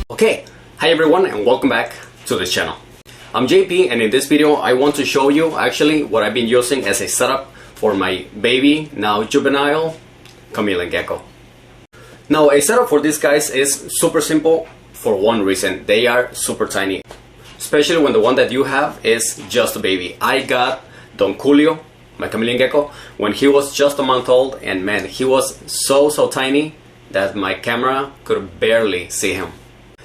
Okay, hi everyone and welcome back to the channel. I'm JP and in this video I want to show you actually what I've been using as a setup for my baby, now juvenile, Chameleon Gecko. Now a setup for these guys is super simple for one reason: they are super tiny. Especially when the one that you have is just a baby. I got Don Julio, my Chameleon Gecko, when he was just a month old, and man, he was so tiny that my camera could barely see him.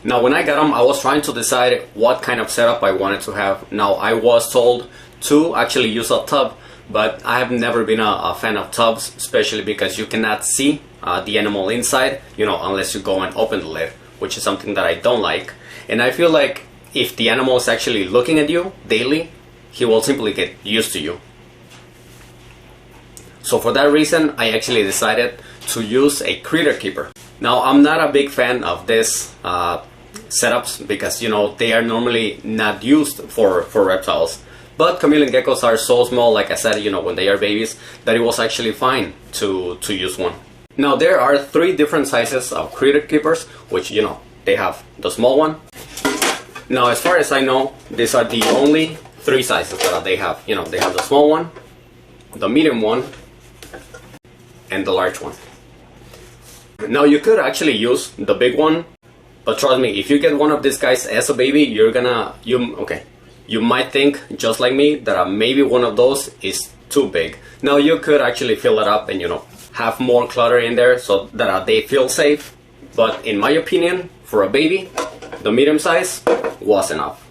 Now when I got him, I was trying to decide what kind of setup I wanted to have. Now I was told to actually use a tub, but I have never been a fan of tubs, especially because you cannot see the animal inside, you know, unless you go and open the lid, which is something that I don't like. And I feel like if the animal is actually looking at you daily, he will simply get used to you. So for that reason, I actually decided to use a critter keeper. Now I'm not a big fan of this setups because, you know, they are normally not used for reptiles. But Chameleon geckos are so small, like I said, you know, when they are babies, that it was actually fine to use one. Now there are 3 different sizes of critter keepers, which, you know, they have the small one. Now as far as I know, these are the only 3 sizes that they have. You know, they have the small one, the medium one, and the large one. Now you could actually use the big one, but trust me, if you get one of these guys as a baby, you might think, just like me, that maybe one of those is too big. Now you could actually fill it up and, you know, have more clutter in there so that they feel safe. But in my opinion, for a baby, the medium size was enough.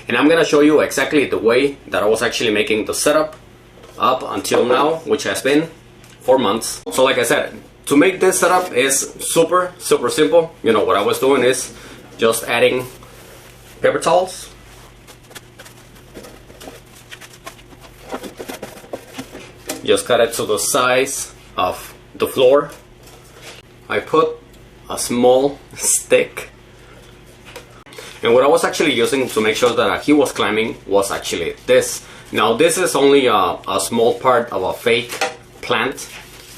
And I'm gonna show you exactly the way that I was actually making the setup up until now, which has been 4 months. So like I said, to make this setup is super simple. You know, what I was doing is just adding paper towels, just cut it to the size of the floor. I put a small stick, and what I was actually using to make sure that he was climbing was actually this. Now this is only a small part of a fake plant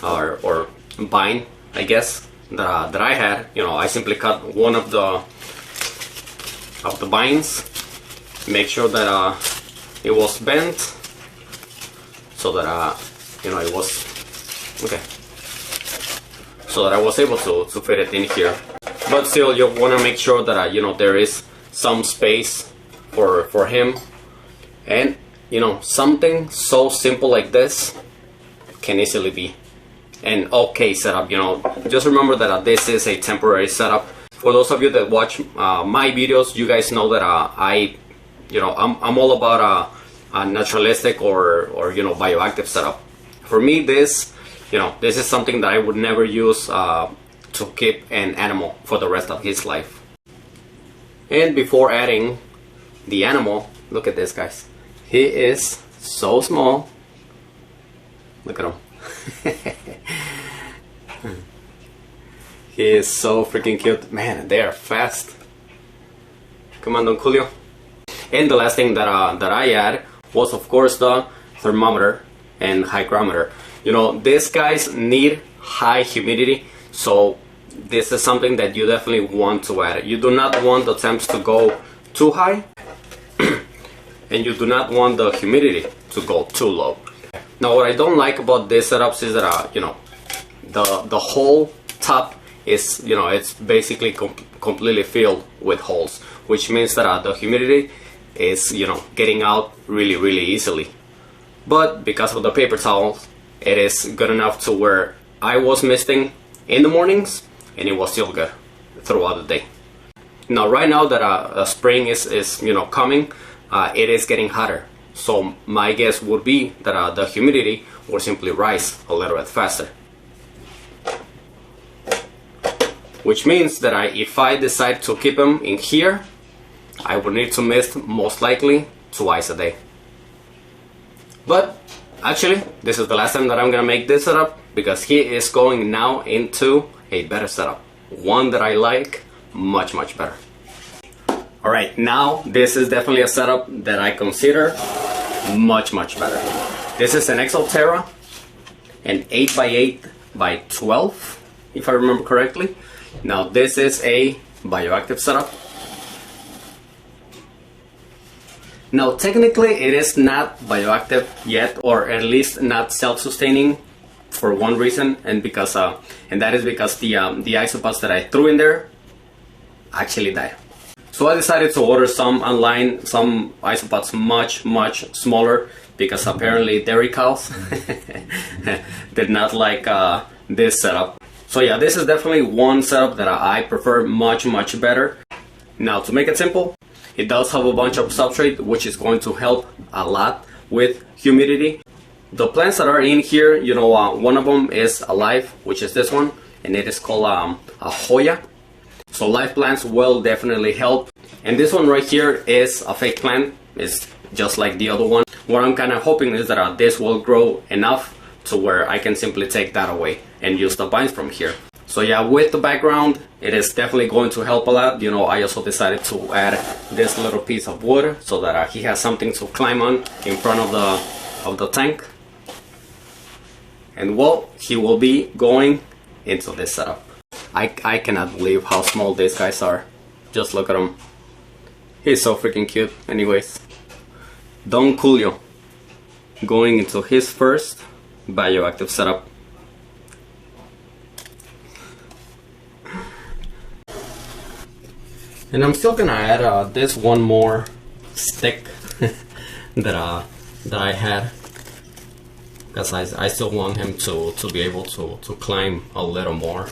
or vine, I guess, that I had. You know, I simply cut one of the vines, make sure that it was bent, so that you know, it was okay, so that I was able to fit it in here. But still, you want to make sure that you know, there is some space for him. And you know, something so simple like this can easily be an okay setup. You know, just remember that this is a temporary setup. For those of you that watch my videos, you guys know that I'm all about a naturalistic or you know, bioactive setup. For me, this is something that I would never use to keep an animal for the rest of his life. And before adding the animal, look at this, guys. He is so small. Look at him. He is so freaking cute. Man, they are fast. Come on, Don Julio. And the last thing that I add was, of course, the thermometer and hygrometer. You know, these guys need high humidity, so this is something that you definitely want to add. You do not want the temps to go too high, and you do not want the humidity to go too low. Now what I don't like about these setups is that you know, the whole top is, you know, it's basically completely filled with holes, which means that the humidity is, you know, getting out really easily. But because of the paper towels, it is good enough to where I was misting in the mornings and it was still good throughout the day. Now right now that spring is you know, coming, it is getting hotter. So my guess would be that the humidity will simply rise a little bit faster. Which means that if I decide to keep him in here, I would need to mist most likely twice a day. But actually, this is the last time that I'm gonna make this setup, because he is going now into a better setup. One that I like much better. Alright, now this is definitely a setup that I consider much better. This is an Exoterra, an 8x8 by 12 if I remember correctly. Now this is a bioactive setup. Now technically it is not bioactive yet, or at least not self-sustaining, for one reason, and that is because the isopods that I threw in there actually died. So I decided to order some online, some isopods much smaller, because apparently dairy cows did not like this setup. So yeah, this is definitely one setup that I prefer much better. Now to make it simple, it does have a bunch of substrate, which is going to help a lot with humidity. The plants that are in here, you know, one of them is alive, which is this one, and it is called a Hoya. So live plants will definitely help. And this one right here is a fake plant. It's just like the other one. What I'm kind of hoping is that this will grow enough to where I can simply take that away and use the vines from here. So yeah, with the background, it is definitely going to help a lot. You know, I also decided to add this little piece of wood so that he has something to climb on in front of the tank. And well, he will be going into this setup. I cannot believe how small these guys are. Just look at him. He's so freaking cute. Anyways, Don Julio going into his first bioactive setup. And I'm still gonna add this one more stick that I had, because I still want him to be able to climb a little more.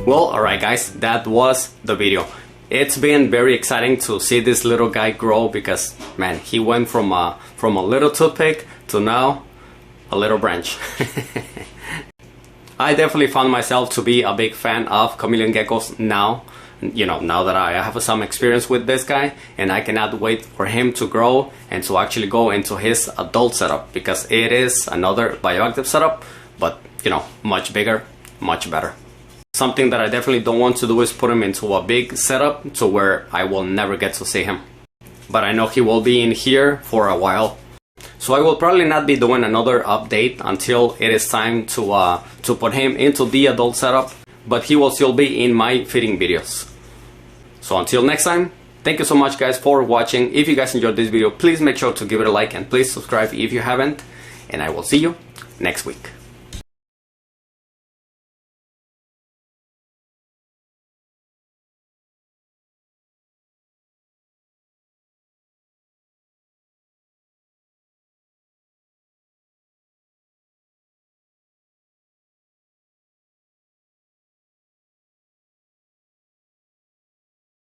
Well, alright guys, that was the video. It's been very exciting to see this little guy grow, because man, he went from a little toothpick to now a little branch. I definitely found myself to be a big fan of chameleon geckos now. You know, now that I have some experience with this guy, and I cannot wait for him to grow and to actually go into his adult setup, because it is another bioactive setup, but you know, much bigger, much better. Something that I definitely don't want to do is put him into a big setup to where I will never get to see him. But I know he will be in here for a while. So I will probably not be doing another update until it is time to put him into the adult setup. But he will still be in my feeding videos. So until next time, thank you so much guys for watching. If you guys enjoyed this video, please make sure to give it a like and please subscribe if you haven't. And I will see you next week.